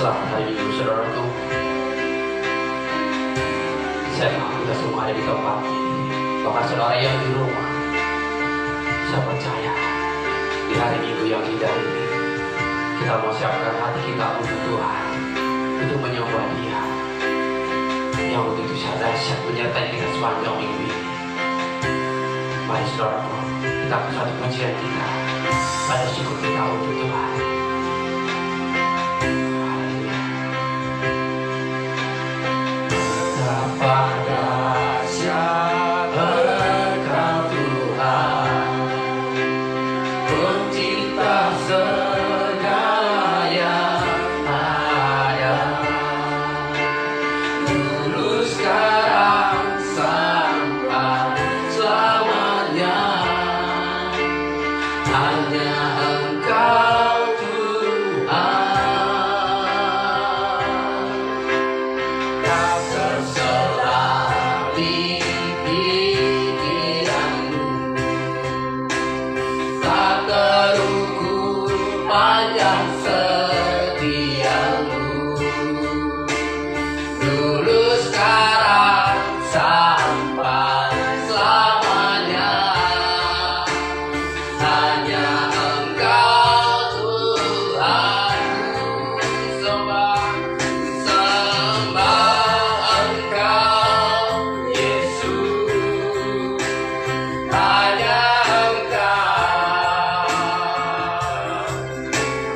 Selamat hari Minggu, saudaraku. Saya tahu kita semua ada di tempat ini, bahkan saudara yang di rumah. Saya percaya di hari Minggu yang indah ini kita mau siapkan hati kita untuk Tuhan, untuk menyembah Dia yang begitu dahsyat menyertai kita sepanjang minggu ini. Mari saudaraku, kita satu pujian kita, pada syukur kita untuk Tuhan. Betapa dahsyat Engkau Tuhan, Pencipta segala yang ada, dulu sekarang sampai selamanya. Hanya Engkau Tuhan, Kau terserah di pikiranmu, tak terukur panjang setiamu, dulu sekarang sampai selamanya. Hanya Engkau Tuhan, sembah Engkau Yesus. Hanya Engkau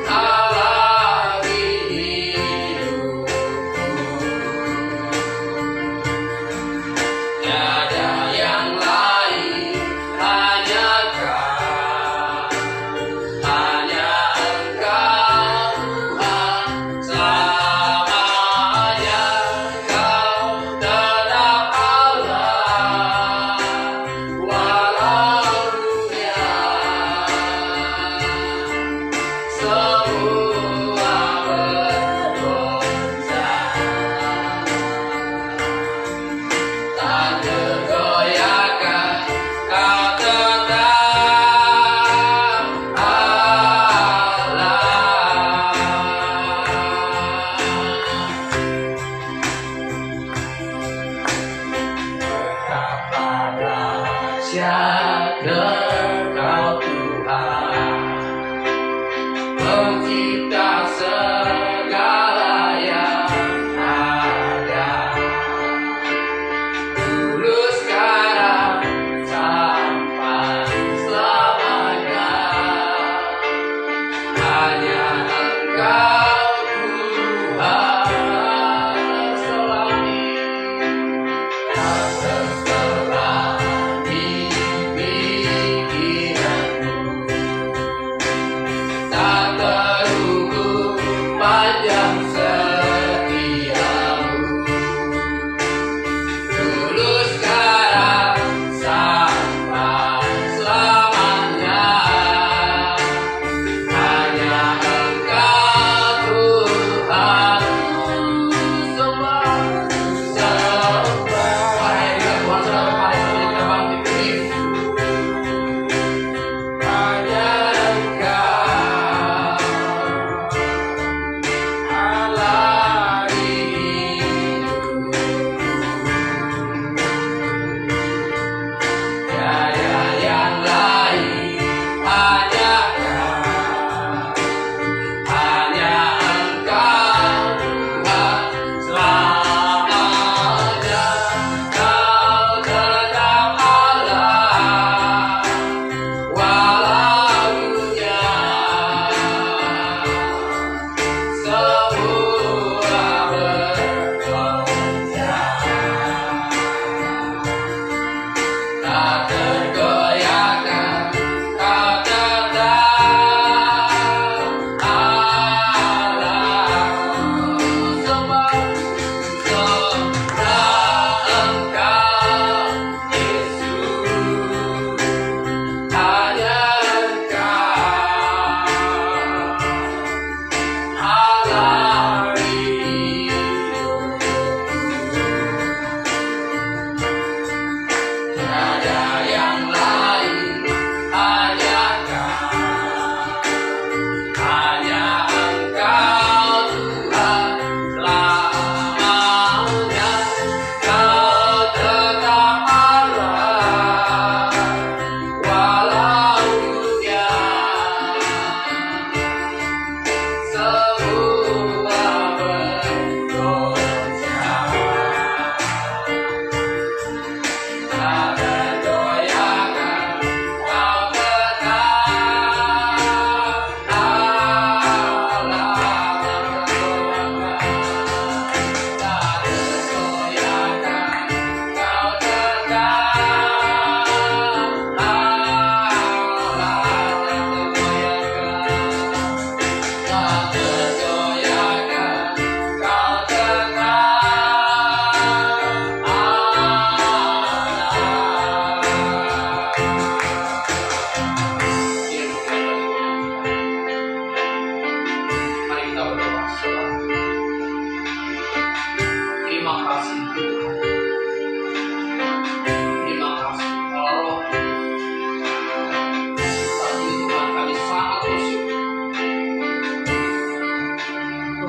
Allah di hidupku, tiada yang lain, hanya Kau. Hanya Engkau Tuhan, selamanya Kau tetap Allah, walau dunia semua bergoncang, tak tergoyahkan Kau tetap Allah. Betapa dahsyat Engkau Tuhan, Pencipta segala yang ada, dulu sekarang sampai selamanya. Hanya Engkau Tuhan, selami tak terserah di pikiranmu, tak terukur panjang setiamu, dulu sekarang sampai selamanya. Hanya Engkau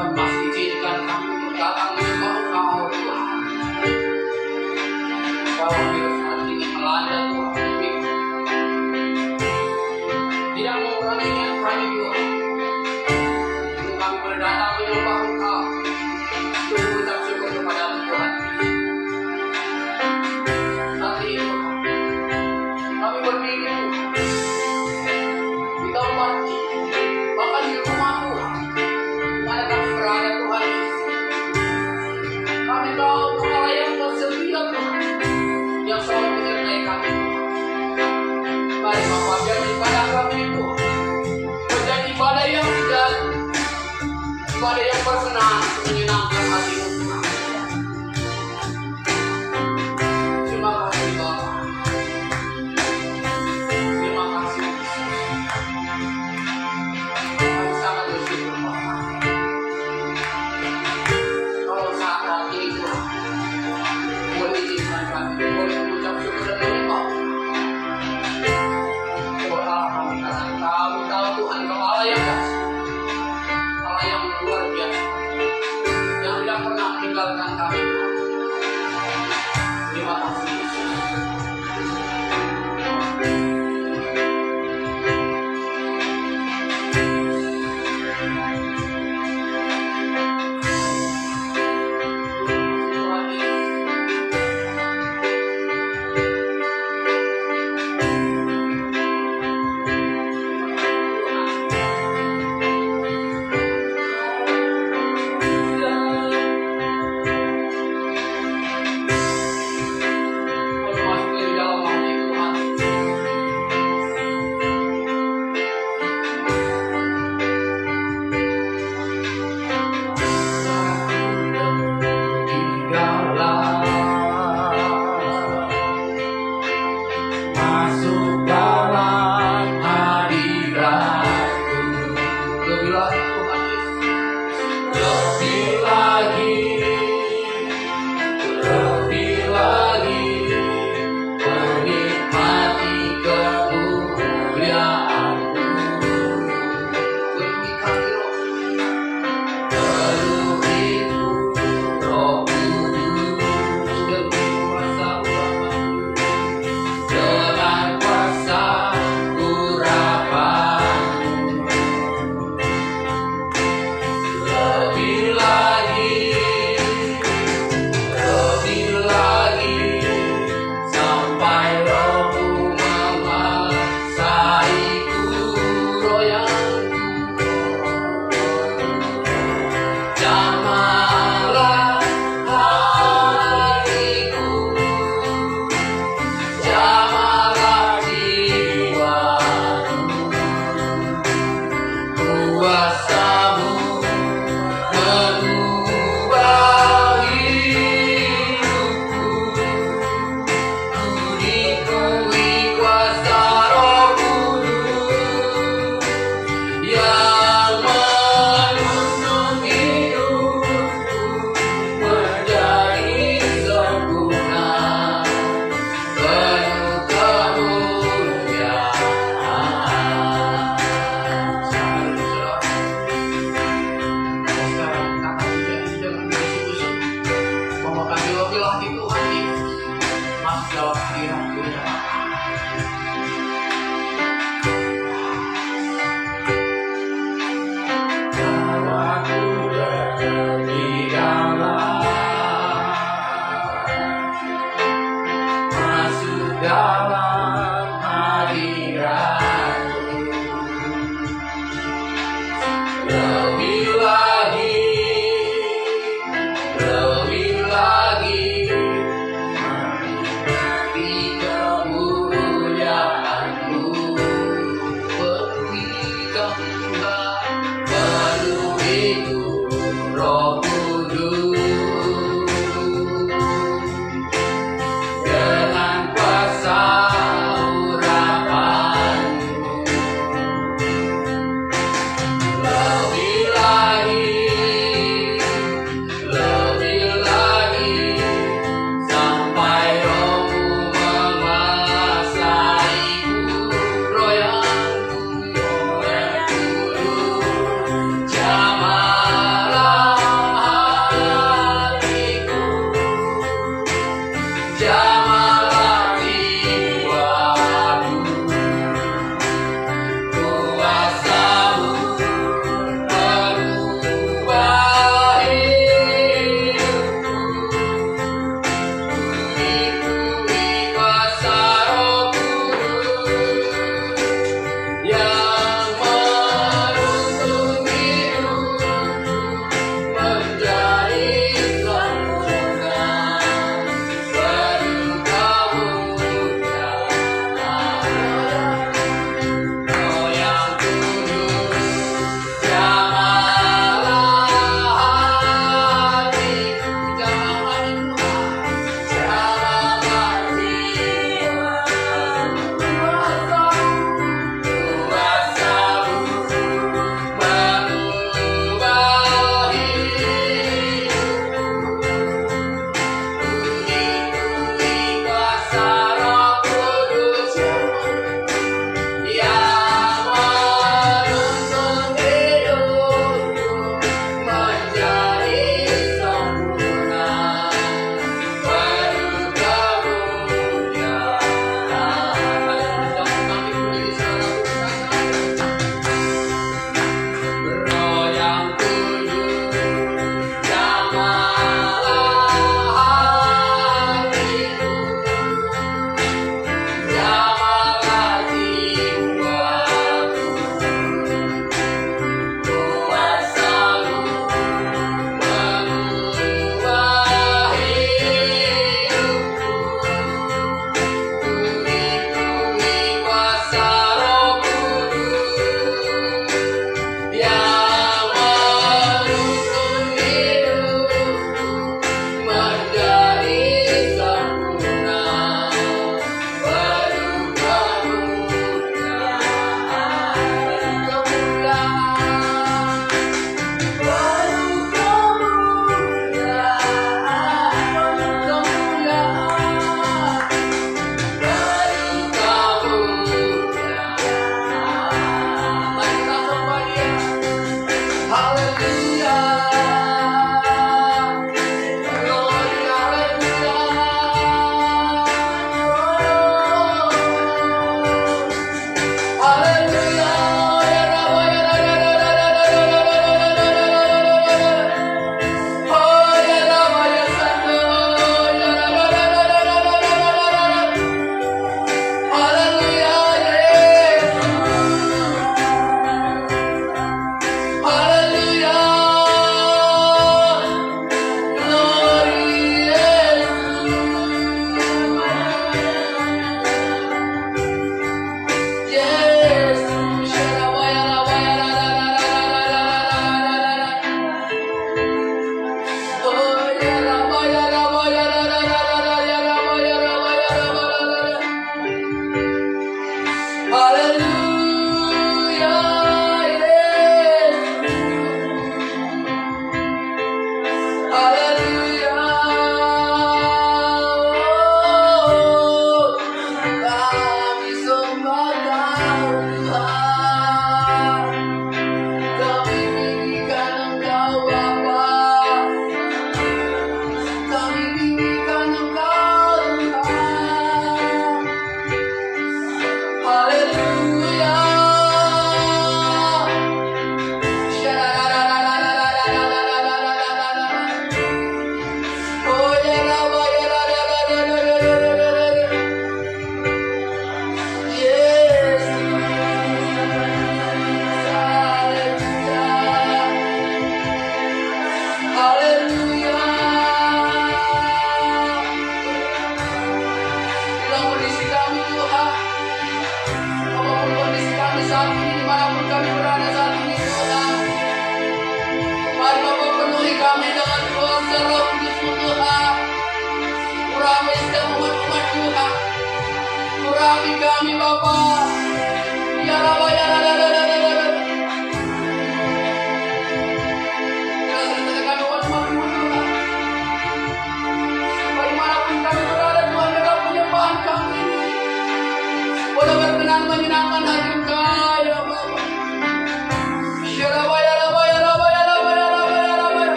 Tuhan masih izinkan kami untuk datang menyembah Engkau Tuhan. Bahwa virus saat ini melanda Tuhan, tidak mengurangi niat kami Tuhan. Untuk kami berdatang menyembah Engkau, untuk mengucap syukur kepada Tuhan. Saat ini Tuhan, kami berpikir di tempat bahkan di rumah Tuhan, di mana kami berada Tuhan. Kami tahu Tuhan yang tersedia Tuhan, yang selalu menyertai kami. Mari Bapa, biar ibadah kami Tuhan menjadi ibadah yang tidak, ibadah yang berkenan, menyenangkan hati-Mu Tuhan. Terima kasih Bapa. Terima kasih Yesus. Kami sangat bersyukur Bapa. Kalau saat ini Tuhan, boleh izinkan kami, boleh mengucap syukur dan menyembah. Kami tahu Tuhan Kau Allah yang kasih, Allah yang luar biasa, yang tidak pernah meninggalkan kami Tuhan. Terima kasih Yesus.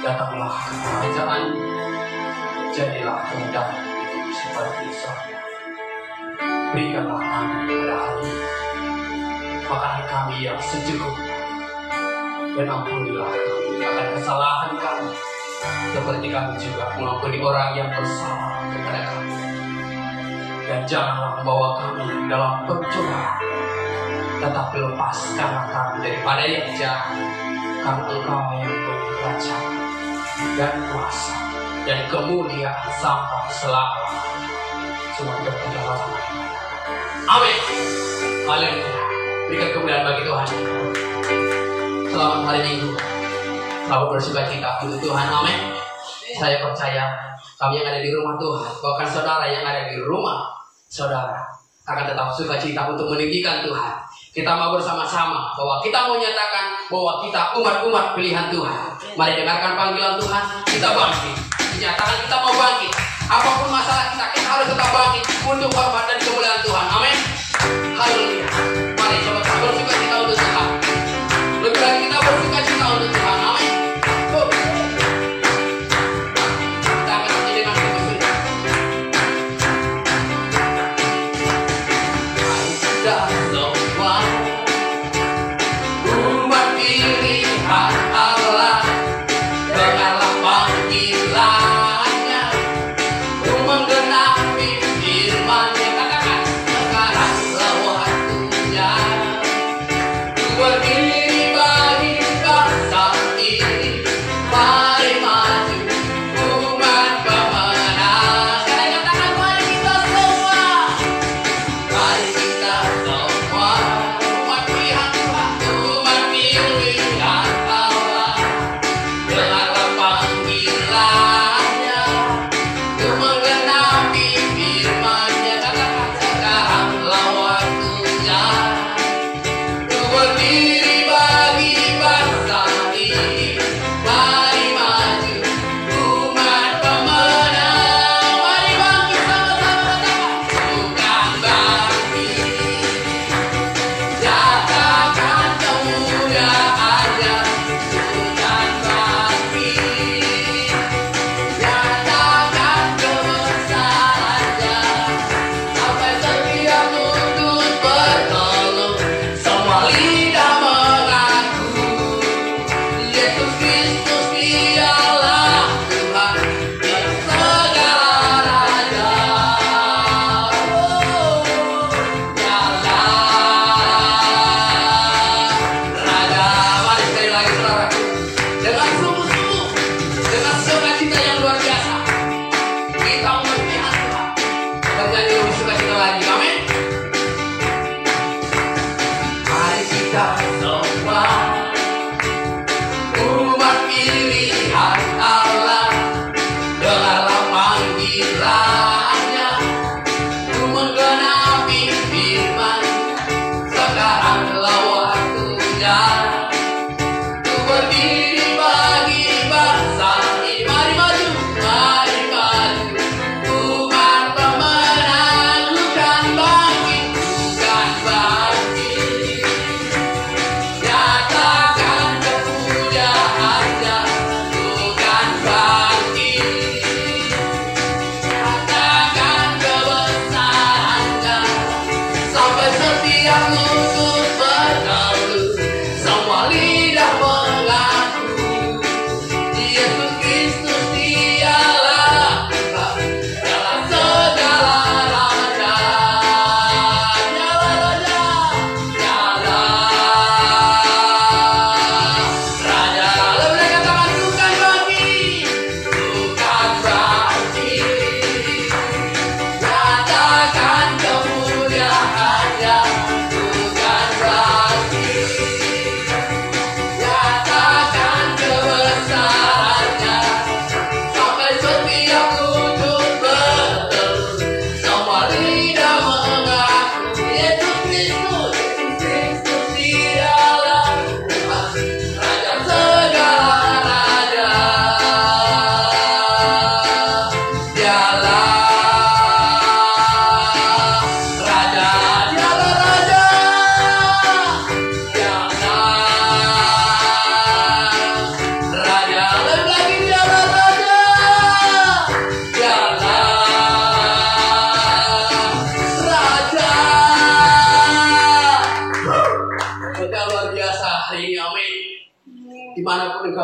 Datanglah kerajaan, jadilah kehendak-Mu itu seperti surga. Berikanlah kami pada hari ini makanan kami yang secukupnya, dan ampunilah kami akan kesalahan kami, seperti kami juga mengampuni orang yang bersalah kepada kami. Dan janganlah membawa kami dalam pencobaan, tetapi lepaskanlah kami daripada yang jahat. Karena Engkau yang punya kerajaan dan kuasa dan kemuliaan sampai selama. Semua kita berjalan sama. Amin. Haleluya. Berikan kemuliaan bagi Tuhan. Selamat hari Minggu. Selamat bersuka cita untuk Tuhan. Amin. Saya percaya kami yang ada di rumah Tuhan, bahkan saudara yang ada di rumah saudara akan tetap suka cita untuk meninggikan Tuhan. Kita mau bersama-sama bahwa kita mau nyatakan bahwa kita umat-umat pilihan Tuhan. Mari dengarkan panggilan Tuhan, kita bangkit. Dinyatakan kita mau bangkit. Apapun masalah kita harus tetap bangkit untuk hormat dan kemuliaan Tuhan. Amin. Haleluya. Mari coba kita bersuka cita untuk Tuhan. Lebih lagi kita bersuka cita untuk Tuhan. Amin. Kita akan pergi dengan begitu. Sudah semua umat pilihan Allah, dengarlah panggilannya, menggenapi firman-Nya. Katakan, sekaranglah waktunya berdiri bagi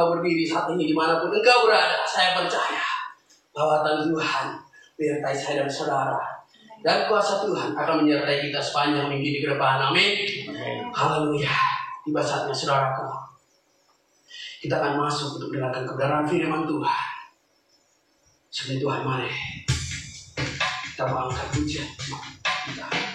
engkau berdiri saat ini dimanapun engkau berada, saya percaya bahwa Tuhan menyertai saya dan saudara. Dan kuasa Tuhan akan menyertai kita sepanjang minggu di depan. Amin. Haleluya. Tiba saatnya saudaraku, kita akan masuk untuk mendengarkan kebenaran firman Tuhan. Sebelum Tuhan mari kita mau angkat pujian kita.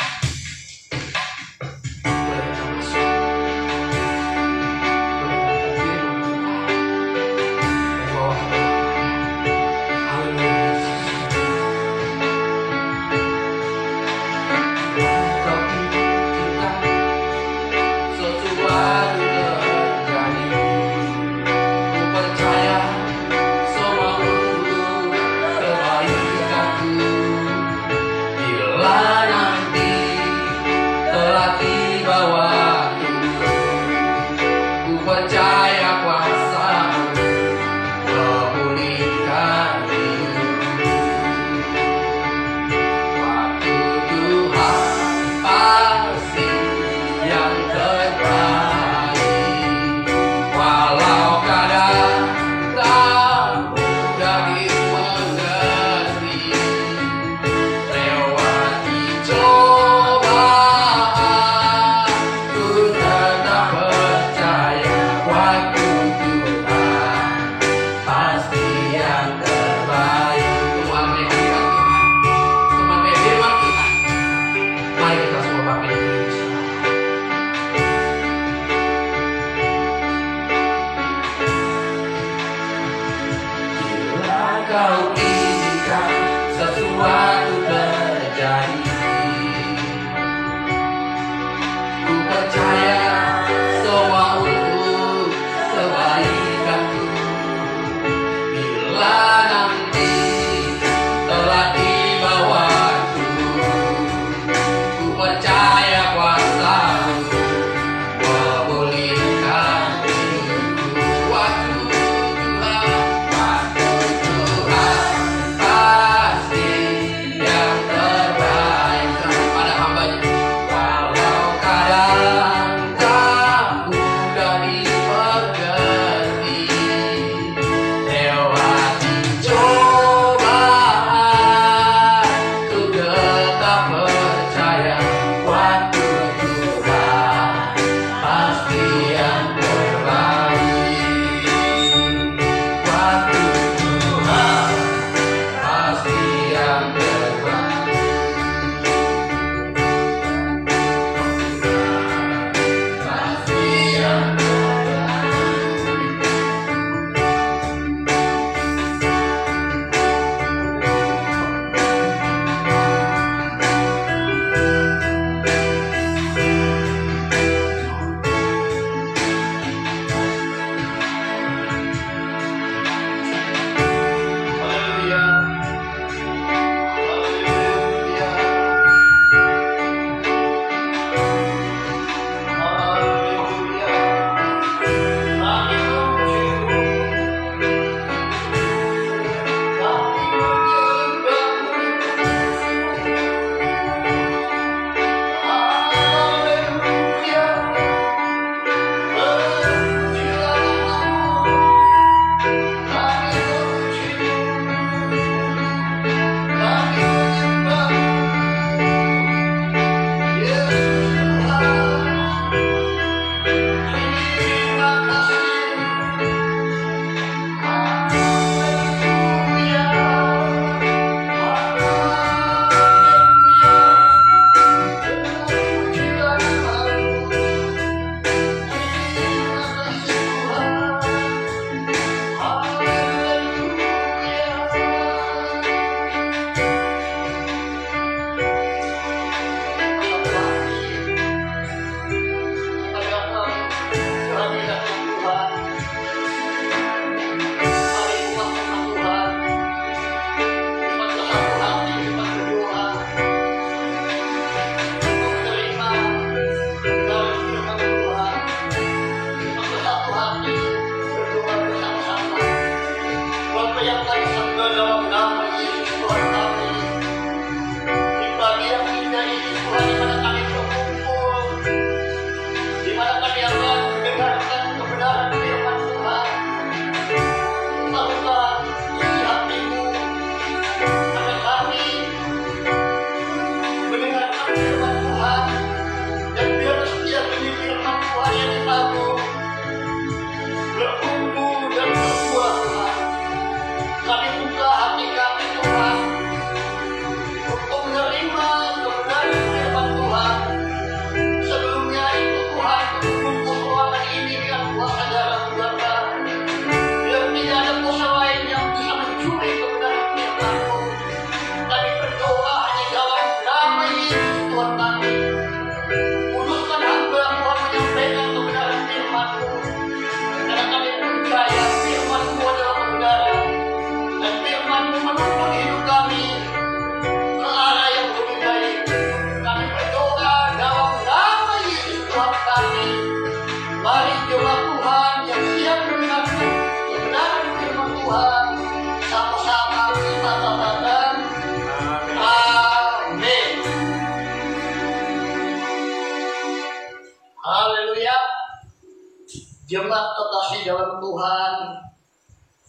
Tuhan,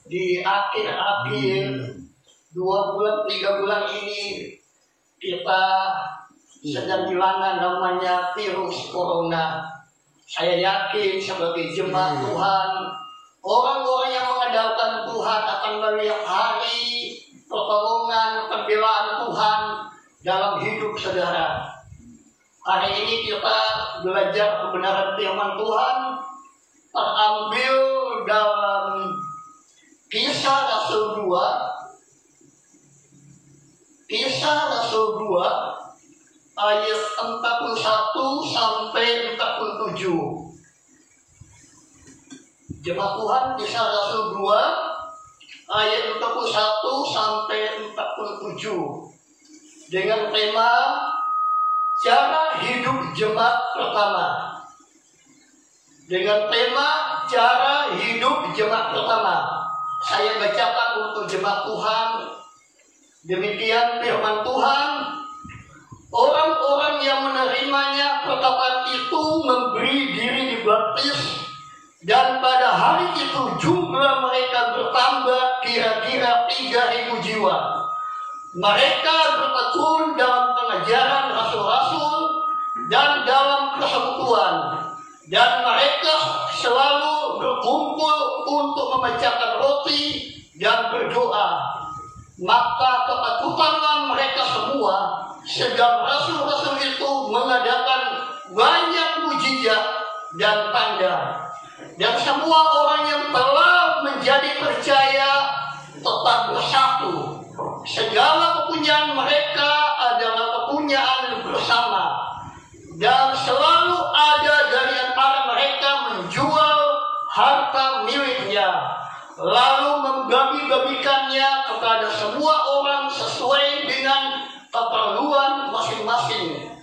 di akhir-akhir 2 bulan 3 bulan ini kita sedang dilanda namanya virus corona. Saya yakin sebagai jemaat Tuhan, orang-orang yang mengandalkan Tuhan akan melihat hari pertolongan, pembelaan Tuhan dalam hidup saudara. Hari ini kita belajar kebenaran firman Tuhan terambil dalam Kisah Rasul 2, Kisah Rasul 2 ayat 41 sampai 47. Jemaat Tuhan, Kisah Rasul 2 ayat 41 sampai 47 dengan tema cara hidup jemaat pertama. Dengan tema cara hidup jemaat pertama. Saya bacakan untuk jemaat Tuhan. Demikian firman Tuhan. Orang-orang yang menerimanya perkataan itu memberi diri dibaptis, dan pada hari itu jumlah mereka bertambah kira-kira 3.000 jiwa. Mereka bertekun dalam pengajaran rasul-rasul dan dalam persekutuan, dan mereka selalu berkumpul untuk memecahkan roti dan berdoa. Maka ketakutanlah mereka semua, sedang rasul-rasul itu mengadakan banyak mujizat dan tanda. Dan semua orang yang telah menjadi percaya tetap bersatu. Segala kepunyaan mereka adalah kepunyaan bersama. Dan selalu ada dari antara mereka menjual harta miliknya, lalu membagi-bagikannya kepada semua orang sesuai dengan keperluan masing-masing.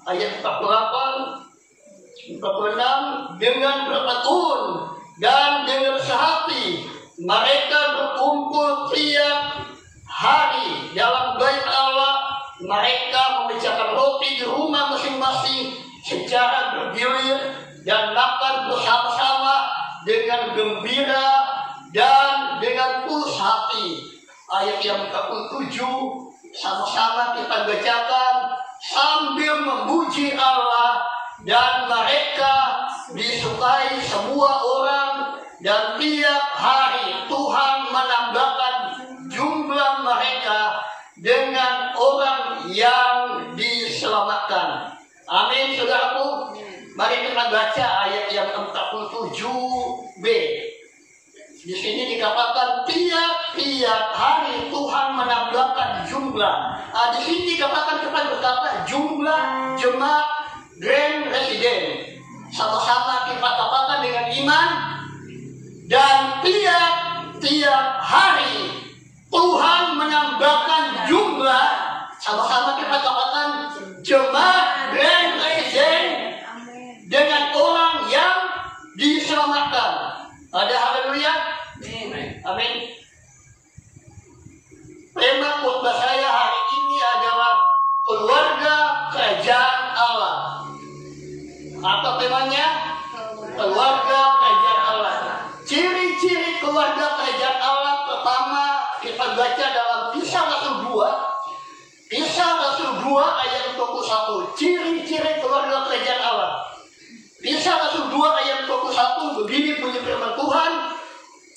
Ayat 48, 46, dengan bertekun dan dengan sehati mereka berkumpul tiap hari dalam bait Allah. Mereka memecahkan roti di rumah masing-masing secara bergilir dan makan bersama-sama dengan gembira dan dengan tulus hati. Ayat yang 47 sama-sama kita bacakan sambil memuji Allah, dan mereka disukai semua orang, dan tiap hari Tuhan menambahkan jumlah mereka dengan orang yang diselamatkan. Amin, saudaraku. Mari kita baca ayat yang 47b. Di sini dikatakan tiap-tiap hari Tuhan menambahkan jumlah. Di sini dikatakan, kita berkata jumlah jemaat Grand Resident. Sama-sama kita katakan dengan iman. Dan tiap hari Tuhan menambahkan jumlah. Sama-sama kita katakan jemaat Grand Resident dengan orang yang diselamatkan. Ada haleluya. Amin. Tema khotbah saya hari ini adalah keluarga kerajaan Allah. Apa temanya? Keluarga kerajaan Allah. Ciri-ciri keluarga kerajaan Allah pertama kita baca dalam Kisah Rasul 2. Kisah Rasul 2 ayat 21. Ciri-ciri keluarga kerajaan Allah. Kisah Rasul 2 ayat 21 begini bunyi firman Tuhan.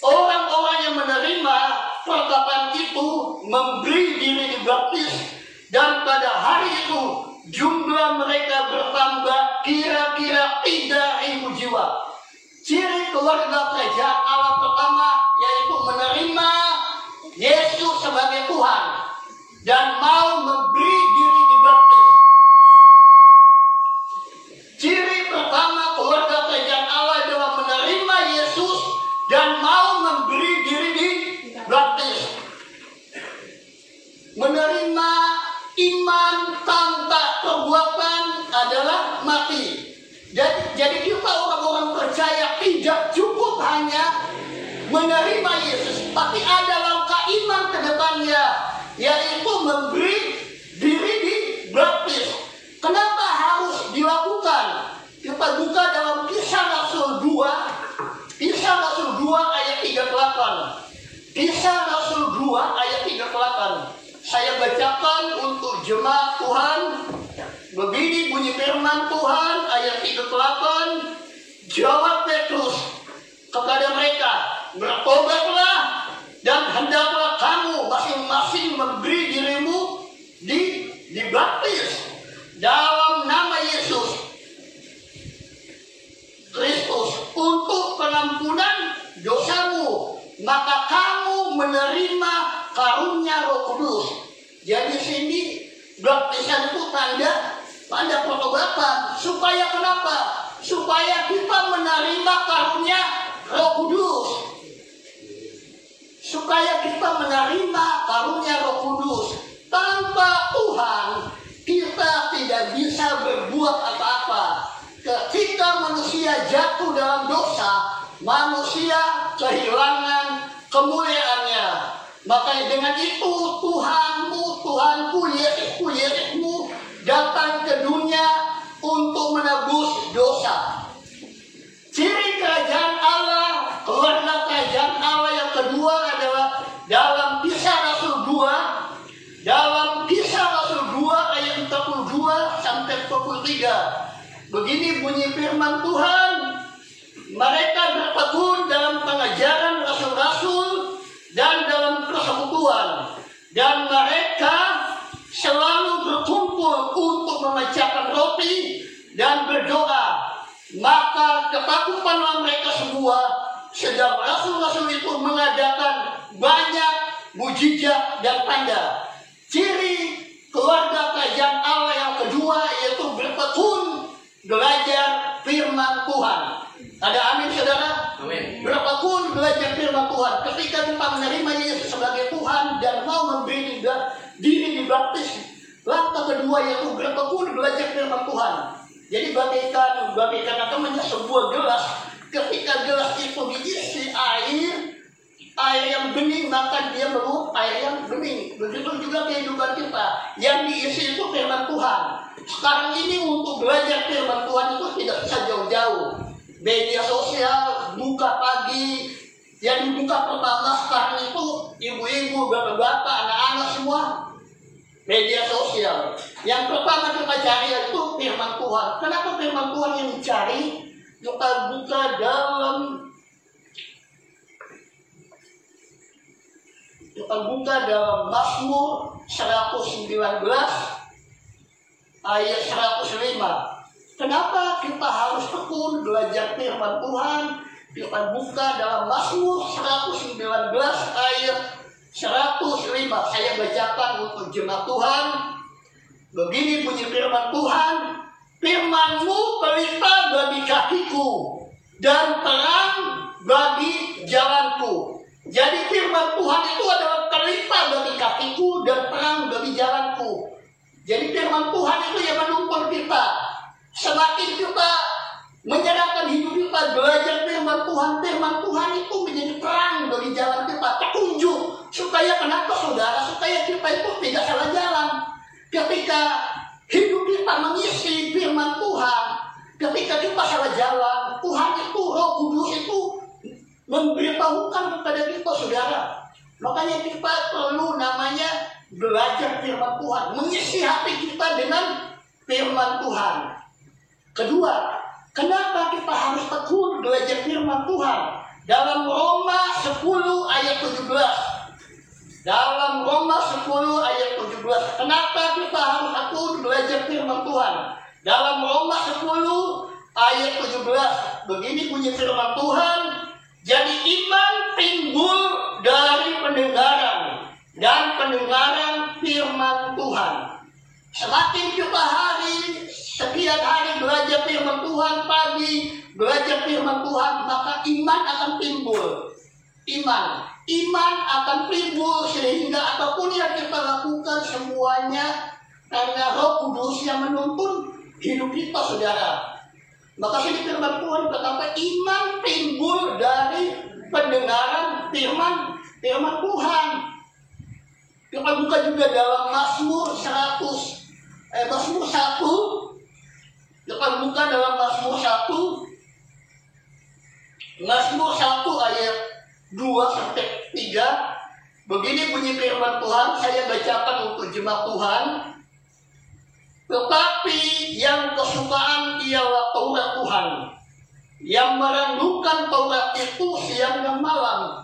Orang-orang yang menerima perkataan itu memberi diri dibaptis, dan pada hari itu jumlah mereka bertambah kira-kira 3.000 jiwa. Ciri keluarga kerajaan Allah pertama yaitu menerima Yesus sebagai Tuhan dan mau memberi diri dibaptis. Ciri pertama keluarga kerajaan Allah adalah menerima Yesus dan mau memberi diri dibaptis. Menerima iman tanpa perbuatan adalah mati. Jadi kita orang-orang percaya tidak cukup hanya menerima Yesus, tapi ada langkah iman ke depannya, yaitu memberi diri dibaptis. Kenapa harus dilakukan? Kita buka dalam Kisah Rasul 2. Kisah Rasul 2 Kisah Rasul 2 ayat 38. Saya bacakan untuk jemaat Tuhan. Begini bunyi firman Tuhan ayat 38. Jawab Petrus kepada mereka, bertobatlah dan hendaklah kamu masing-masing memberi dirimu dibaptis dalam nama Yesus Kristus untuk pengampunan dosamu, maka kamu menerima karunia Roh Kudus. Jadi sini baptisan itu tanda pertobatan. Supaya kenapa? Supaya kita menerima karunia Roh Kudus. Supaya kita menerima karunia Roh Kudus. Tanpa Tuhan kita tidak bisa berbuat apa-apa. Ketika manusia jatuh dalam dosa, manusia kehilangan kemuliaannya. Makanya dengan itu Tuhanku, Yesusmu datang ke dunia untuk menebus dosa. Ciri kerajaan Allah, keluarga kerajaan Allah yang kedua adalah dalam Kisah Rasul 2, ayat 42 sampai 43. Begini bunyi firman Tuhan, mereka bertekun dalam pengajaran rasul-rasul dan dalam persekutuan, dan mereka selalu berkumpul untuk memecahkan roti dan berdoa. Maka ketakutanlah mereka semua, sedang rasul-rasul itu mengadakan banyak mujizat dan tanda. Ciri keluarga kerajaan Allah yang kedua yaitu bertekun belajar firman Tuhan. Ada amin saudara? Amin. Bertekun belajar firman Tuhan. Ketika kita menerima Yesus sebagai Tuhan dan mau memberi diri dibaptis, langkah kedua yaitu bertekun belajar firman Tuhan. Jadi bagaikan namanya sebuah gelas. Ketika gelas itu diisi air yang bening, maka dia meluap air yang bening. Begitu juga kehidupan kita yang diisi itu firman Tuhan. Sekarang ini untuk belajar firman Tuhan itu tidak bisa jauh-jauh. Media sosial buka pagi, yang dibuka pertama sekarang itu ibu-ibu, bapak-bapak, anak-anak semua media sosial. Yang pertama kita cari itu firman Tuhan. Kenapa firman Tuhan yang dicari? Kita buka dalam Mazmur 119 ayat 105. Kenapa kita harus tekun belajar firman Tuhan? Kita buka dalam Mazmur 119 ayat 105. Saya bacakan untuk jemaat Tuhan. Begini bunyi firman Tuhan, firman-Mu pelita bagi kakiku dan terang bagi jalanku. Jadi firman Tuhan itu adalah pelita bagi kakiku dan terang bagi jalanku. Jadi firman Tuhan itu yang menuntun kita. Semakin kita menyerahkan hidup kita belajar firman Tuhan itu menjadi terang bagi jalan kita, petunjuk. Supaya kenapa saudara? Supaya kita itu tidak salah jalan. Ketika hidup kita mengisi firman Tuhan, ketika kita salah jalan, Tuhan itu, Roh Kudus itu memberitahukan kepada kita saudara. Makanya kita perlu namanya belajar firman Tuhan, mengisi hati kita dengan firman Tuhan. Kedua, kenapa kita harus tekun belajar firman Tuhan? Dalam Roma 10 ayat 17. Dalam Roma 10 ayat 17. Kenapa kita harus tekun belajar firman Tuhan? Dalam Roma 10 ayat 17. Begini bunyi firman Tuhan. Jadi iman timbul dari pendengaran, dan pendengaran firman Tuhan. Semakin kita sekian hari belajar firman Tuhan, pagi belajar firman Tuhan, maka iman akan timbul. Iman akan timbul sehingga apapun yang kita lakukan semuanya karena Roh Kudus yang menuntun hidup kita saudara. Maka sini firman Tuhan berkata iman timbul dari pendengaran firman Tuhan. Kita buka juga dalam Mazmur 1. Kita buka dalam Mazmur 1. Mazmur 1 ayat 2-3. Begini bunyi firman Tuhan, saya bacakan untuk jemaat Tuhan. Tetapi yang kesukaan ialah Taurat Tuhan, yang merenungkan Taurat itu siang dan malam.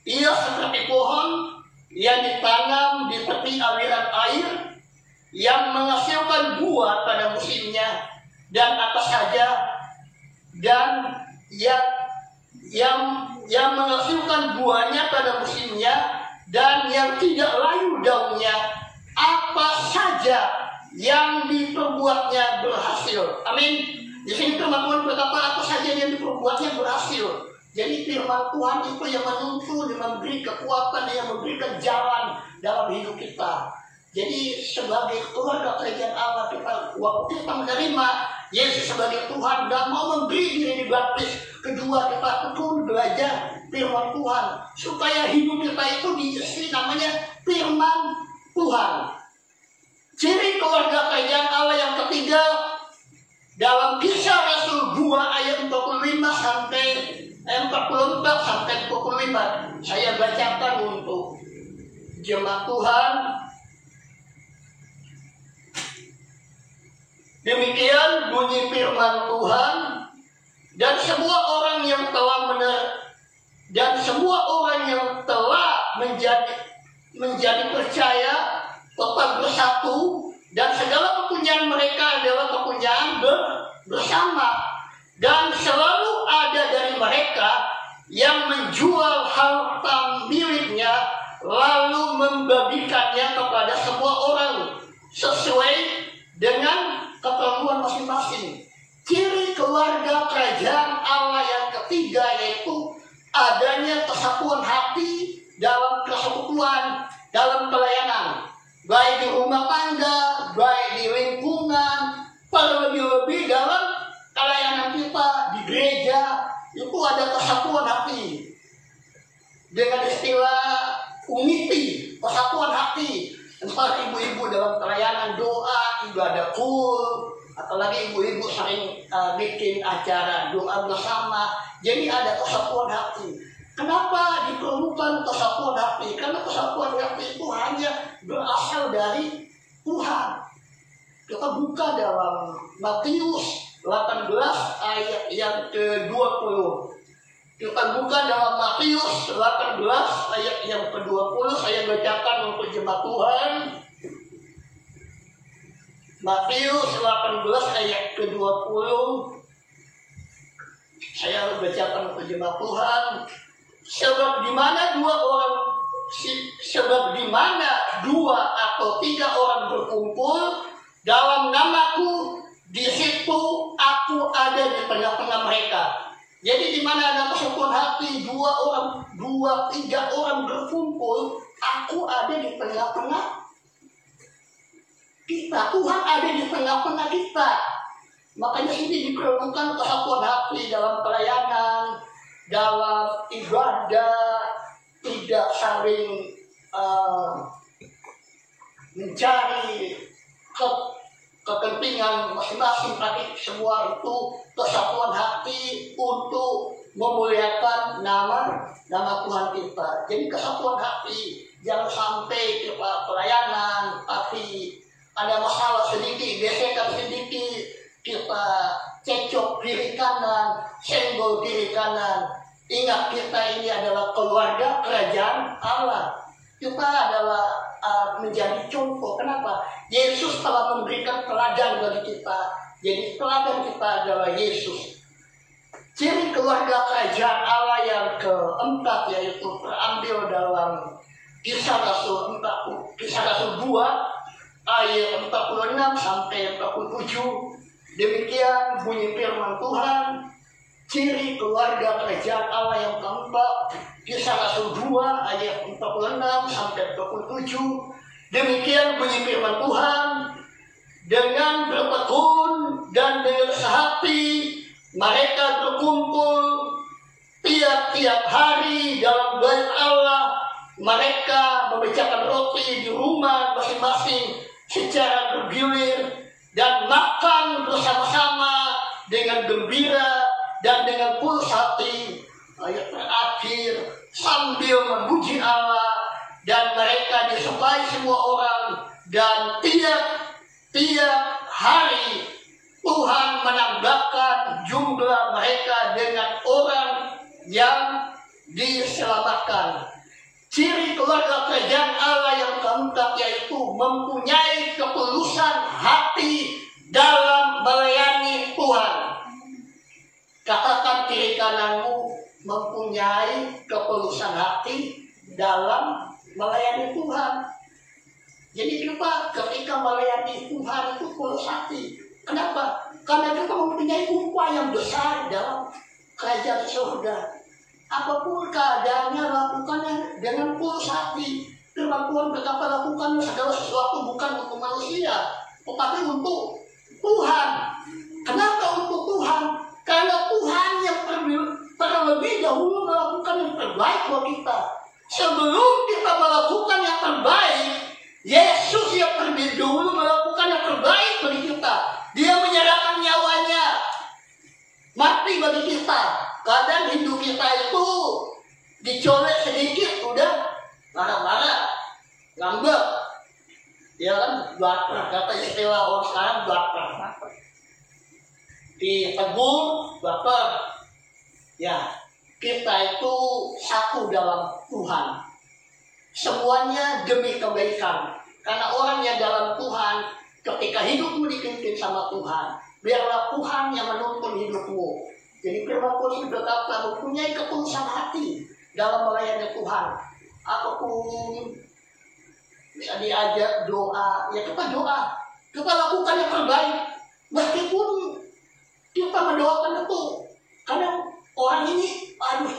Ia seperti pohon yang ditanam di tepi aliran air, yang menghasilkan buah pada musimnya dan apa saja, dan yang menghasilkan buahnya pada musimnya, dan yang tidak layu daunnya, apa saja yang diperbuatnya berhasil. Amin. Di sini firman Tuhan berkata apa saja yang diperbuatnya berhasil. Jadi firman Tuhan itu yang menuntun, yang memberi kekuatan, yang memberikan jalan dalam hidup kita. Jadi sebagai keluarga kerajaan Allah, waktu kita menerima Yesus sebagai Tuhan dan mau memberi diri dibaptis, kedua kita tekun belajar firman Tuhan supaya hidup kita itu diisi namanya firman Tuhan. Ciri keluarga kerajaan Allah yang ketiga dalam Kisah Rasul 2 ayat 45 sampai 44 sampai 45. Saya bacakan untuk jemaat Tuhan. Demikian bunyi firman Tuhan, dan semua orang yang telah menjadi percaya tetap bersatu, dan segala kepunyaan mereka adalah kepunyaan bersama, dan selalu ada dari mereka yang menjual harta miliknya lalu membagikannya kepada semua orang sesuai dengan keperluan masing-masing. Ciri keluarga kerajaan Allah yang ketiga yaitu adanya kesatuan hati dalam persekutuan, dalam pelayanan, baik di rumah tangga, baik di lingkungan, terlebih-lebih dalam pelayanan kita di gereja. Itu ada kesatuan hati dengan istilah unity, kesatuan hati. Entah ibu-ibu dalam pelayanan doa, ibadah kul, atau lagi ibu-ibu sering bikin acara doa bersama. Jadi ada kesatuan hati. Kenapa diperlukan kesatuan hati? Karena kesatuan hati itu hanya berasal dari Tuhan. Kita buka dalam Matius 18 ayat yang ke-20. Kita buka dalam Matius 18 ayat yang ke-20. Saya bacakan untuk jemaat Tuhan. Matius 18 ayat ke-20. Saya bacakan untuk jemaat Tuhan. Sebab di mana dua atau tiga orang berkumpul dalam namaku, di situ aku ada di tengah-tengah mereka. Jadi di mana ada kesatuan hati, dua, tiga orang berkumpul, aku ada di tengah-tengah kita. Tuhan ada di tengah-tengah kita. Makanya ini diperlukan kesatuan hati dalam pelayanan, dalam ibadah, tidak saling mencari kepentingan masing-masing, tapi semua itu kesatuan hati untuk memuliakan nama Tuhan kita. Jadi kesatuan hati, jangan sampai kita pelayanan tapi ada masalah sedikit, gesekan sedikit, kita cecok kiri kanan, senggol kiri kanan. Ingat, kita ini adalah keluarga kerajaan Allah. Kita adalah menjadi contoh. Kenapa? Yesus telah memberikan teladan bagi kita. Jadi teladan kita adalah Yesus. Ciri keluarga kerajaan Allah yang keempat yaitu terambil dalam Kisah Rasul 2 ayat 46 sampai 47. Demikian bunyi firman Tuhan. Ciri keluarga kerajaan Allah yang keempat, Kisah Rasul 2 ayat 46 sampai 47. Demikian bunyi firman Tuhan. Dengan bertekun dan dengan sehati mereka berkumpul tiap-tiap hari dalam bait Allah. Mereka memecahkan roti di rumah masing-masing secara bergilir dan makan bersama-sama dengan gembira dan dengan tulus hati, ayat terakhir, sambil memuji Allah, dan mereka disukai semua orang, dan tiap hari Tuhan menambahkan jumlah mereka dengan orang yang diselamatkan. Ciri keluarga kerajaan Allah yang keempat yaitu mempunyai ketulusan hati dalam melayani Tuhan. Katakan kiri kananmu, mempunyai ketulusan hati dalam melayani Tuhan. Jadi kita ketika melayani Tuhan itu tulus hati. Kenapa? Karena kita mempunyai upah yang besar dalam kerajaan surga. Apapun keadaannya, lakukannya dengan tulus hati. Firman Tuhan berkata, lakukan segala sesuatu bukan untuk manusia, tetapi untuk Tuhan. Kenapa untuk Tuhan? Karena Tuhan yang terlebih dahulu melakukan yang terbaik buat kita. Sebelum kita melakukan yang terbaik, Yesus yang terlebih dahulu melakukan yang terbaik bagi kita. Dia menyerahkan nyawanya, mati bagi kita. Kadang hidup kita itu dicolek sedikit udah marah-marah, ngambek, ya kan, baper. Kata istilah orang sekarang baper. Ditegur, baper. Ya, kita itu satu dalam Tuhan. Semuanya demi kebaikan. Karena orang yang dalam Tuhan, ketika hidupmu dipimpin sama Tuhan, biarlah Tuhan yang menuntun hidupmu. Jadi firman Tuhan berkata, mempunyai ketulusan hati dalam melayani Tuhan. Apapun bisa diajak doa, ya kita doa. Kita lakukan yang terbaik. Meskipun kita mendoakan itu, kadang orang ini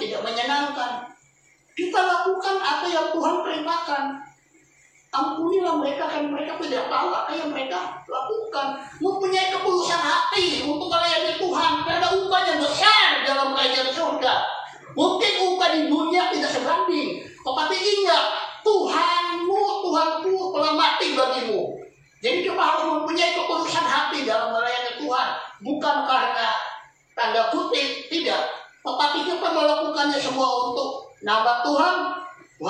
tidak menyenangkan. Kita lakukan apa yang Tuhan perintahkan. Ampunilah mereka, kan mereka tidak tahu apa yang mereka lakukan. Mempunyai ketulusan hati untuk melayani Tuhan, karena upahnya besar dalam kerajaan surga. Mungkin upah di dunia tidak sebanding, tetapi ingat, Tuhanku telah mati bagimu. Jadi kita harus mempunyai ketulusan hati dalam melayani Tuhan, bukan karena tanda kutip, tidak, tetapi kita melakukannya semua untuk nama Tuhan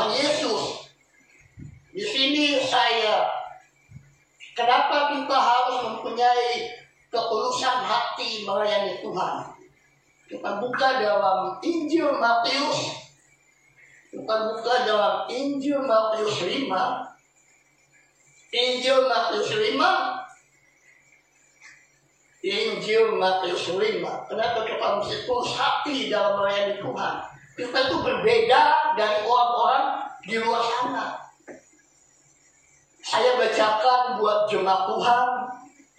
Yesus. Di sini kenapa kita harus mempunyai ketulusan hati melayani Tuhan? Kita buka dalam Injil Matius. Kita buka dalam Injil Matius 5. Injil Matius 5. Injil Matius 5. Kenapa kita mesti tulus hati dalam melayani Tuhan? Kita itu berbeda dari orang-orang di luar sana. Saya bacakan buat jemaat Tuhan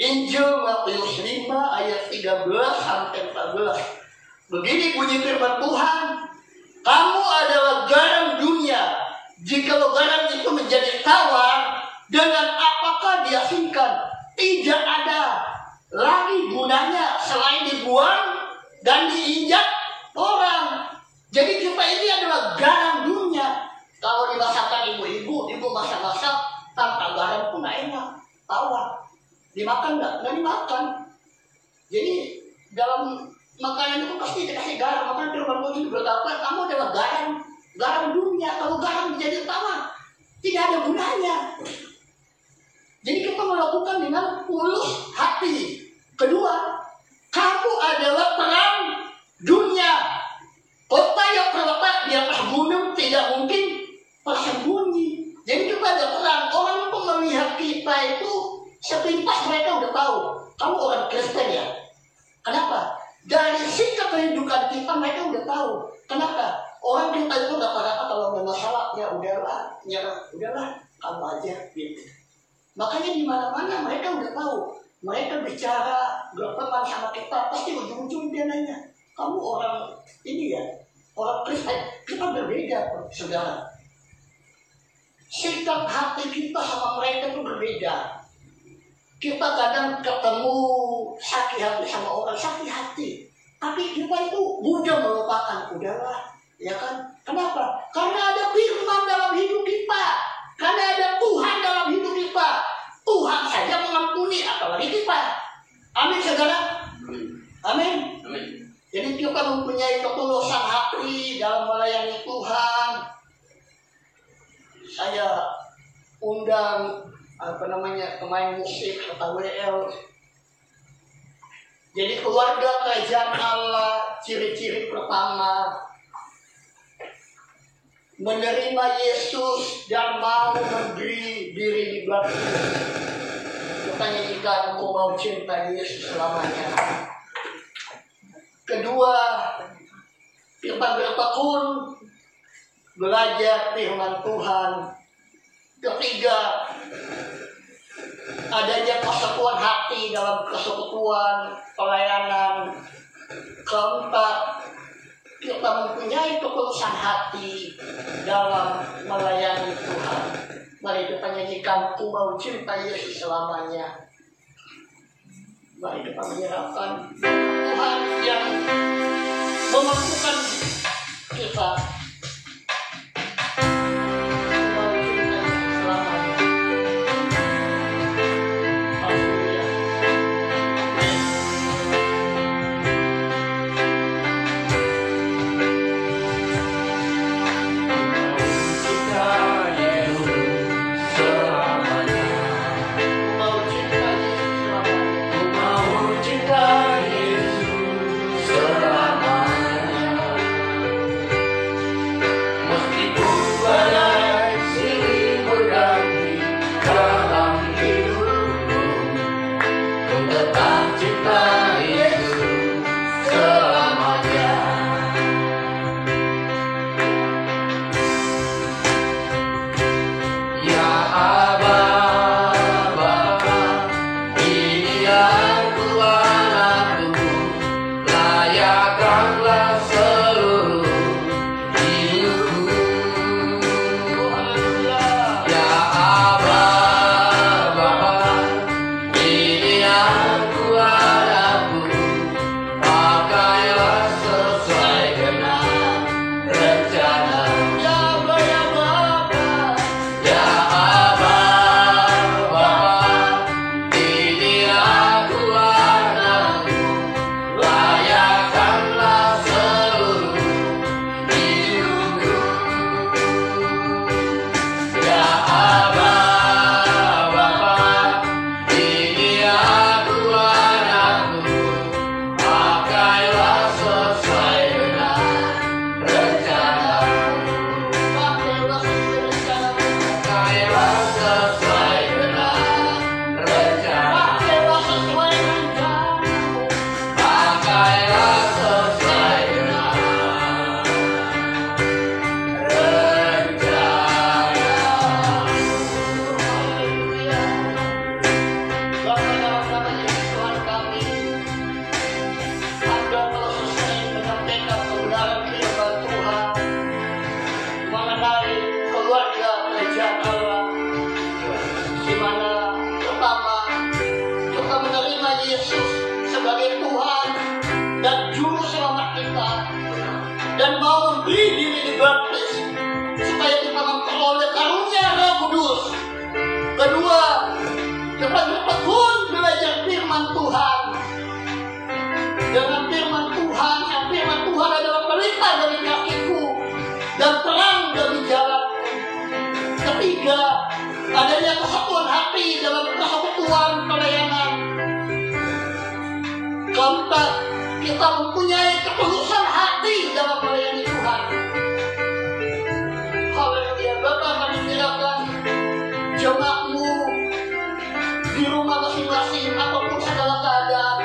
Injil Matius 5 ayat 13 sampai 14. Begini bunyi firman Tuhan, kamu adalah garam dunia. Jikalau garam itu menjadi tawar, dengan apakah diasinkan? Tidak ada lagi gunanya selain dibuang dan diinjak orang. Jadi kita ini adalah garam dunia. Kalau dimasakan ibu masak-masak tanpa garam pun enak, tawar. Dimakan nggak? Nggak dimakan. Jadi dalam makanan itu pasti dikasih garam. Makanya firman Tuhan berkata, kamu adalah garam dunia. Kalau garam menjadi tawar, tidak ada gunanya. Jadi kita melakukan dengan tulus hati. Kedua, kamu adalah terang dunia. Kota yang terletak di atas gunung tidak mungkin tersembunyi. Jadi kita ada terang. Orang itu melihat kita itu sepintas mereka udah tahu kamu orang Kristen ya. Kenapa? Dari sikap kehidupan kita mereka udah tahu. Kenapa? Orang kita itu rata-rata kalau ada masalah, ya udahlah, kamu aja gitu. Makanya di mana-mana mereka udah tahu. Mereka bicara, berteman sama kita, pasti ujung-ujung dia nanya, kamu orang ini ya, orang Kristen. Kita berbeda, saudara. Sikap hati kita sama mereka itu berbeda. Kita kadang ketemu sakit hati sama orang, sakit hati. Tapi kita itu mudah melupakan, udahlah, ya kan? Kenapa? Karena ada firman dalam hidup kita. Karena ada Tuhan dalam hidup kita. Tuhan saja mengampuni, apalagi kita. Amin, saudara. Amin. Jadi kita mempunyai ketulusan hati undang pemain musik atau WL. Jadi keluarga kerajaan Allah, ciri-ciri pertama menerima Yesus dan mau memberi diri dibaptis. Makanya jika engkau mau cinta Yesus selamanya. Kedua, kita bertekun belajar firman Tuhan. Ketiga, adanya kesatuan hati dalam persekutuan pelayanan. Keempat, kita mempunyai ketulusan hati dalam melayani Tuhan. Mari kita nyanyikan "Ku Mau Cinta Yesus Selamanya". Mari kita menyerahkan Tuhan yang memampukan kita. Dan mau memberi diri dibaptis supaya kita memperoleh karunia Roh Kudus. Kedua, kita bertekun belajar firman Tuhan. Dengan firman Tuhan, yang firman Tuhan adalah pelita bagi kakiku dan terang bagi jalanku. Ketiga, adanya kesatuan hati dalam persekutuan pelayanan. Keempat, kita mempunyai ketulusan hati dalam melayani Tuhan. Haleluya. Bapak, kami silakan jemaatmu di rumah masing-masing apapun segala keadaan.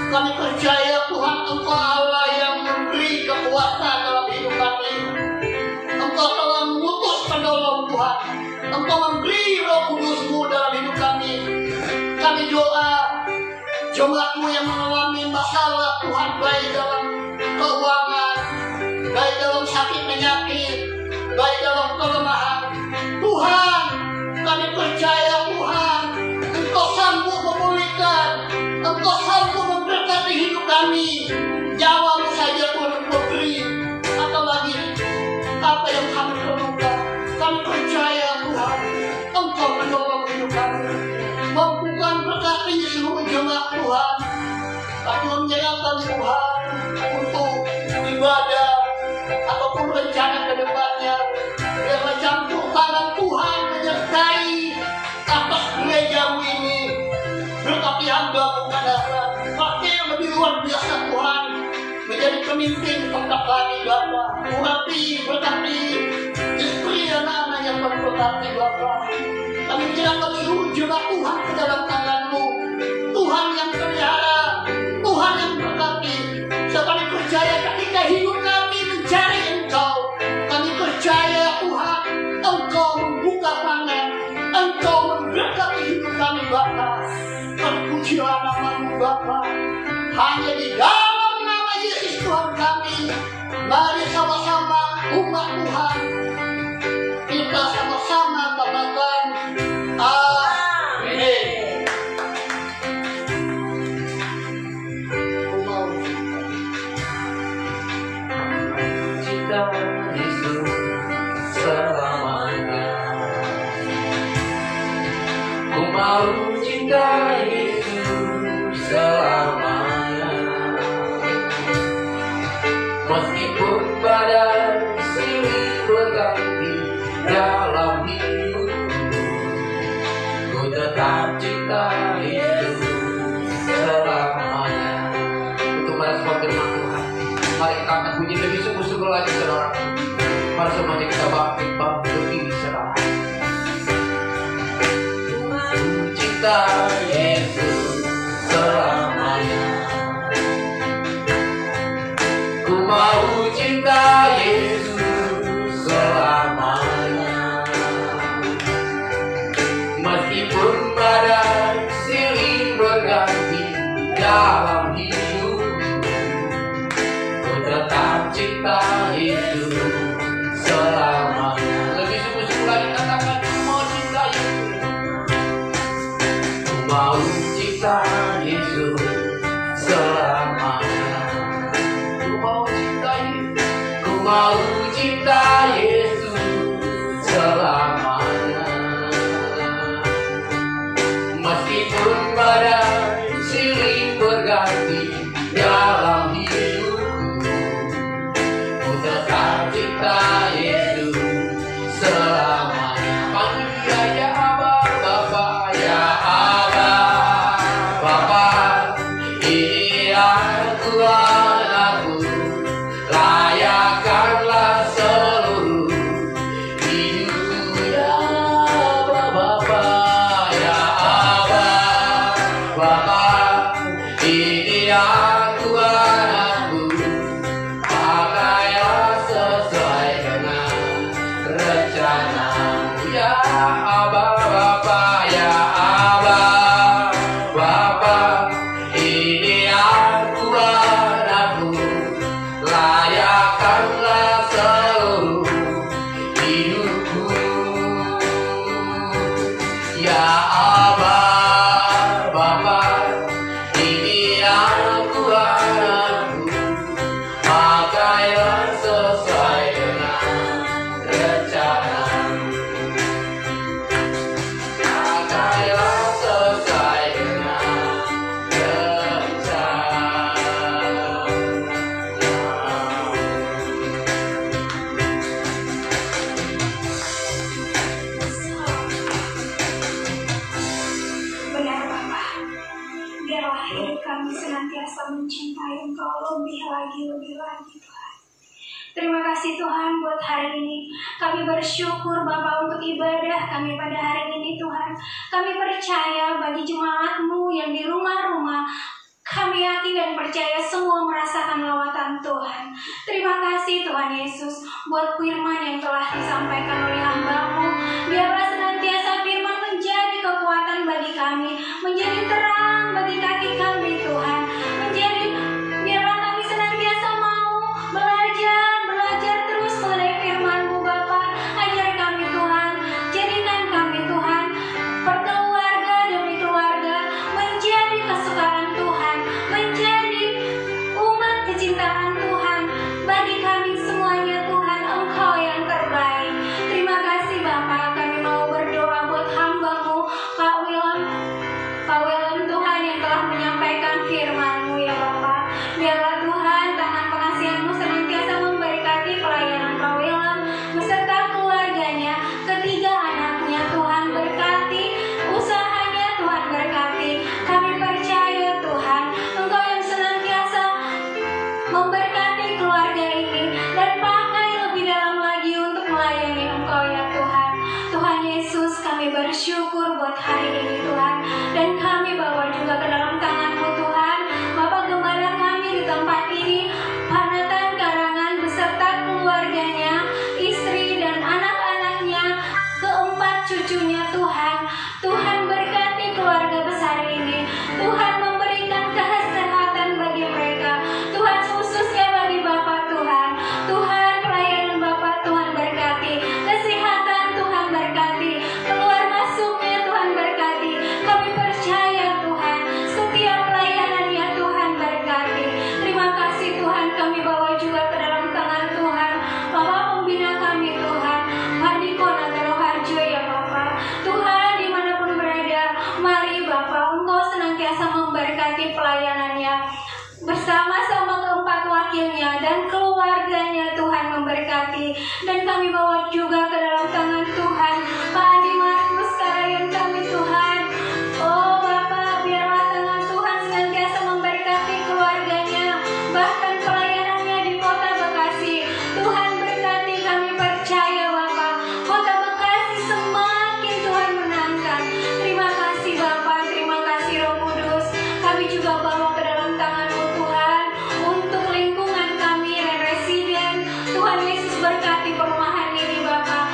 Kami percaya Tuhan, Engkau Allah yang memberi kekuatan dalam hidup kami. Engkau telah mengutus penolong Tuhan. Engkau memberi Roh Kudus-Mu dalam hidup kami. Kami doa jemaatmu yang mengalami masalah Tuhan, baik dalam keuangan, baik dalam sakit penyakit, baik dalam kelemahan. Tuhan, kami percaya Tuhan, Engkau sanggup memulihkan, Engkau sanggup memberkati hidup kami. Nyawa-Mu saja Tuhan memberi, apalagi apa yang kami perlukan. Kami percaya Tuhan, Engkau menolong hidup kami. Mampukan berkati seluruh jemaat Tuhan. Kami menyerahkan Tuhan untuk ibadah ataupun rencana ke depannya. pemimpin tempat kami Bapa. Berkati istri anak-anak yang berkati Bapa. Kami menyerahkan seluruh jemaat Tuhan ke dalam tangan-Mu. Tuhan yang pelihara, Tuhan yang berkati. Kami percaya ketika hidup kami mencari Engkau, kami percaya Tuhan, Engkau membuka tangan, Engkau memberkati hidup kami Bapa. Terpujilah nama-Mu Bapa. Hanya di dalam nama Yesus Tuhan kami. Mari sama-sama umat Tuhan, kita sama-sama katakan amin. Cinta Yesus selamanya. Ku mau cinta Yesus selamanya. Meskipun badai silih berganti dalam hidup, ku tetap cinta Yesus selamanya. Untuk merespon firman Tuhan, mari kita akan bunyi lebih sungguh-sungguh lagi saudara. Mari semuanya kita bangkit berdiri saudara. Ku cinta Yesus selamanya. Ku mau cinta Yesus selamanya. Meskipun badai silih berganti dalam hidup, ku tetap cinta Yesus selamanya. Lebih sungguh-sungguh lagi katakan, ku mau cinta Yesus. Ku mau cinta Yesus selamanya. Ku mau cinta Yesus selamanya. Meskipun badai silih berganti dalam hidupku, ku tetap cinta Yesus selamanya. Panggil dia ya Aba, Bapa, ya Aba, Bapa, ini aku anakku. Layakanlah seluruh hidupku ya Bapa, ya Aba, Bapa, ini aku anakku. Pakailah sesuai dengan rencana-Mu ya Aba, Bapa, ya Aba, Bapa, ini aku anakku. Layakanlah seluruh hidupku ya Aba, Bapa, ini aku anakku. Pakailah sesuai dengan rencana-Mu. Pakailah sesuai dengan Benar Bapa, biarlah hidup kami senantiasa mencintai Engkau lebih lagi Tuhan. Terima kasih Tuhan buat hari ini. Kami bersyukur Bapa untuk ibadah kami pada hari ini Tuhan. Kami percaya bagi jemaat-Mu yang di rumah-rumah, kami yakin dan percaya semua merasakan lawatan Tuhan. Terima kasih Tuhan Yesus buat firman yang telah disampaikan oleh hamba-Mu. Biarlah senantiasa firman menjadi kekuatan bagi kami, menjadi terang bagi kaki kami Tuhan. Biarlah kami senantiasa mau belajar terus mengenai firman-Mu Bapa. Ajar kami Tuhan, jadikan kami Tuhan berkeluarga demi keluarga menjadi kesukaan Tuhan, menjadi umat kecintaan Tuhan bagi kami semuanya Tuhan. Engkau yang terbaik. Yesus, kami bersyukur buat hari ini Tuhan. Dan kami bawa juga ke dalam tangan-Mu Tuhan, Bapak Gembala kami di tempat ini, Pak Nathan Karangan beserta keluarganya, istri dan anak-anaknya, keempat cucunya Tuhan. Tuhan berkati keluarga besar ini. Tuhan memberikan kesehatan bagi mereka. Tuhan khususnya bagi Bapak Tuhan. Tuhan pelayanan Bapak Tuhan berkati. Kesehatan Tuhan berkati. Keluar masuknya Tuhan berkati. Kami percaya Tuhan. Setiap pelayanannya Tuhan berkati. Terima kasih Tuhan, kami bawa juga ke dalam tangan Tuhan Bapak pembina kami Tuhan, Pak Diko Nagaro Harjo ya Bapak. Tuhan dimanapun berada, mari Bapak Engkau senantiasa memberkati pelayanannya bersama-sama keempat wakilnya dan keluarganya. Tuhan memberkati. Dan kami bawa juga ke dalam tangan Tuhan Pak Adi Markus Karayan kami Tuhan. Oh Bapak, biarlah tangan Tuhan senantiasa memberkati keluarganya, bahkan pelayanannya di kota Bekasi. Tuhan berkati, kami percaya Bapak, kota Bekasi semakin Tuhan menangkan. Terima kasih Bapak, terima kasih Roh Kudus. Kami juga bawa ke dalam tangan-Mu Tuhan untuk lingkungan kami, residen. Tuhan Yesus berkati perumahan ini Bapak.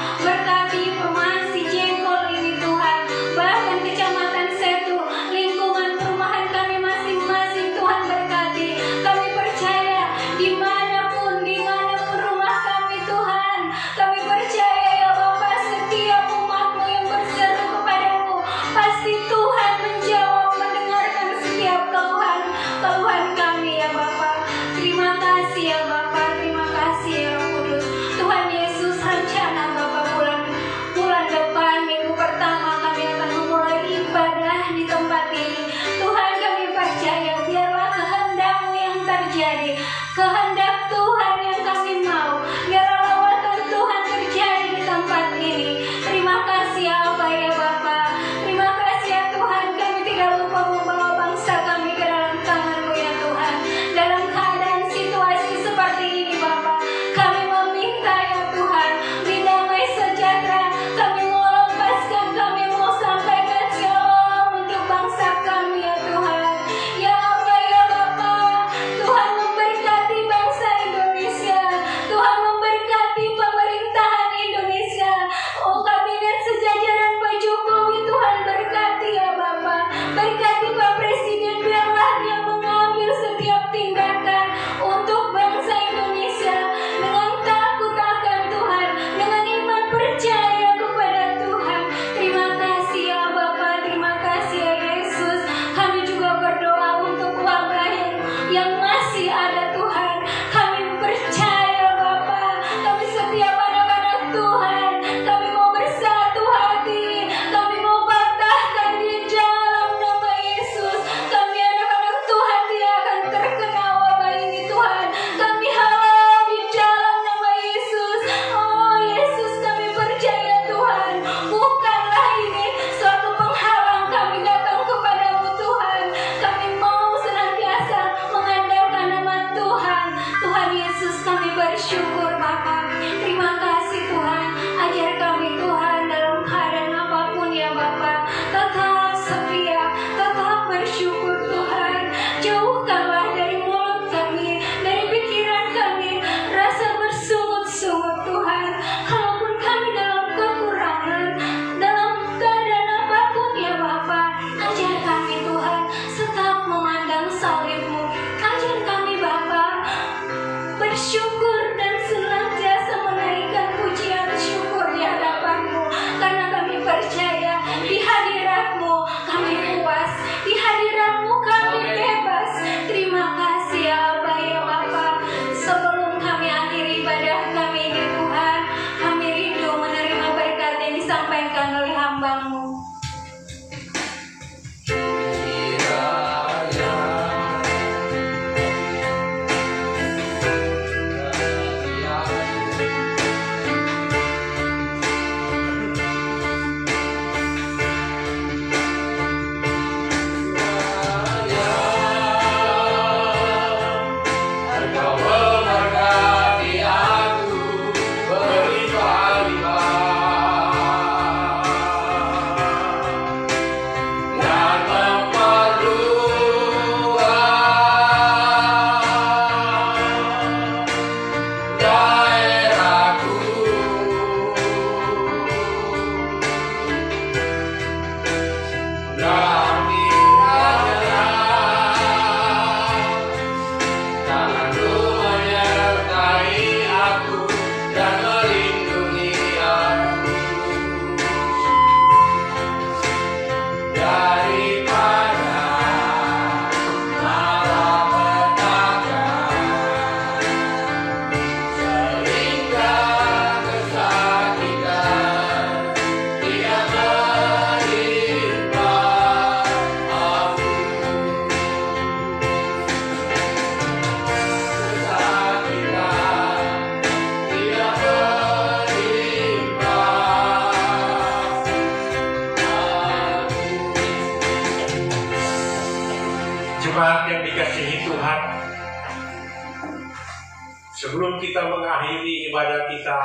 Sebelum kita mengakhiri ibadah kita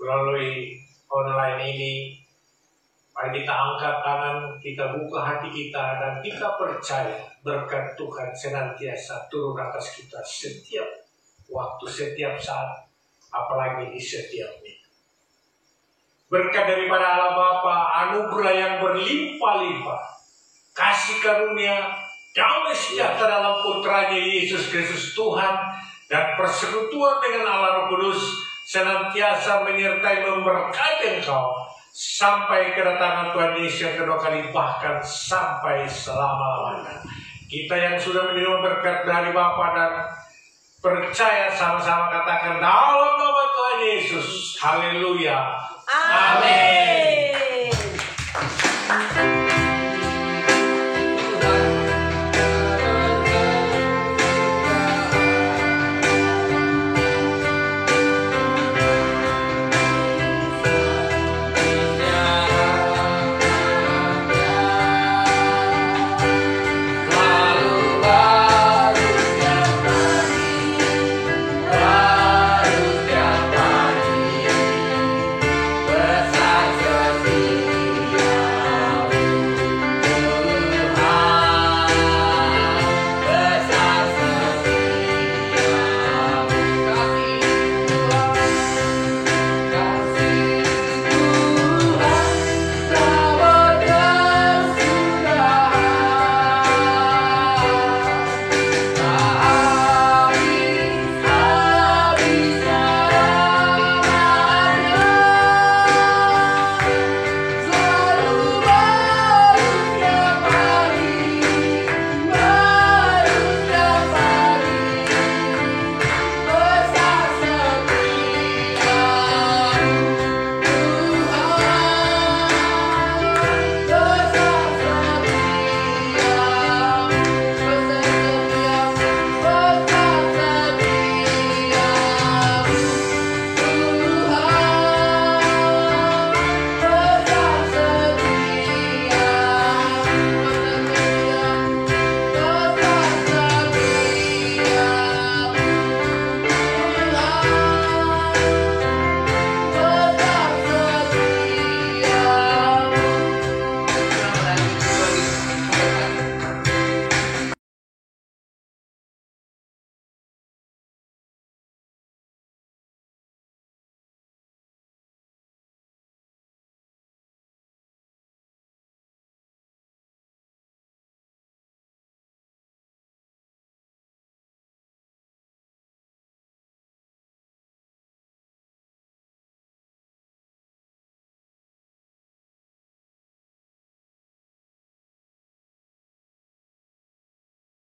melalui online ini, mari kita angkat tangan, kita buka hati kita, dan kita percaya berkat Tuhan senantiasa turun atas kita setiap waktu, setiap saat, apalagi di setiap menit. Berkat daripada Allah Bapa, anugerah yang berlimpah-limpah, kasih karunia, damai sejahtera dalam Putranya Yesus Kristus Tuhan, dan persekutuan dengan Allah Roh Kudus senantiasa menyertai memberkati engkau sampai kedatangan Tuhan Yesus yang kedua kali, bahkan sampai selama-lamanya. Kita yang sudah menerima berkat dari Bapa dan percaya, sama-sama katakan dalam nama Tuhan Yesus, haleluya, amin.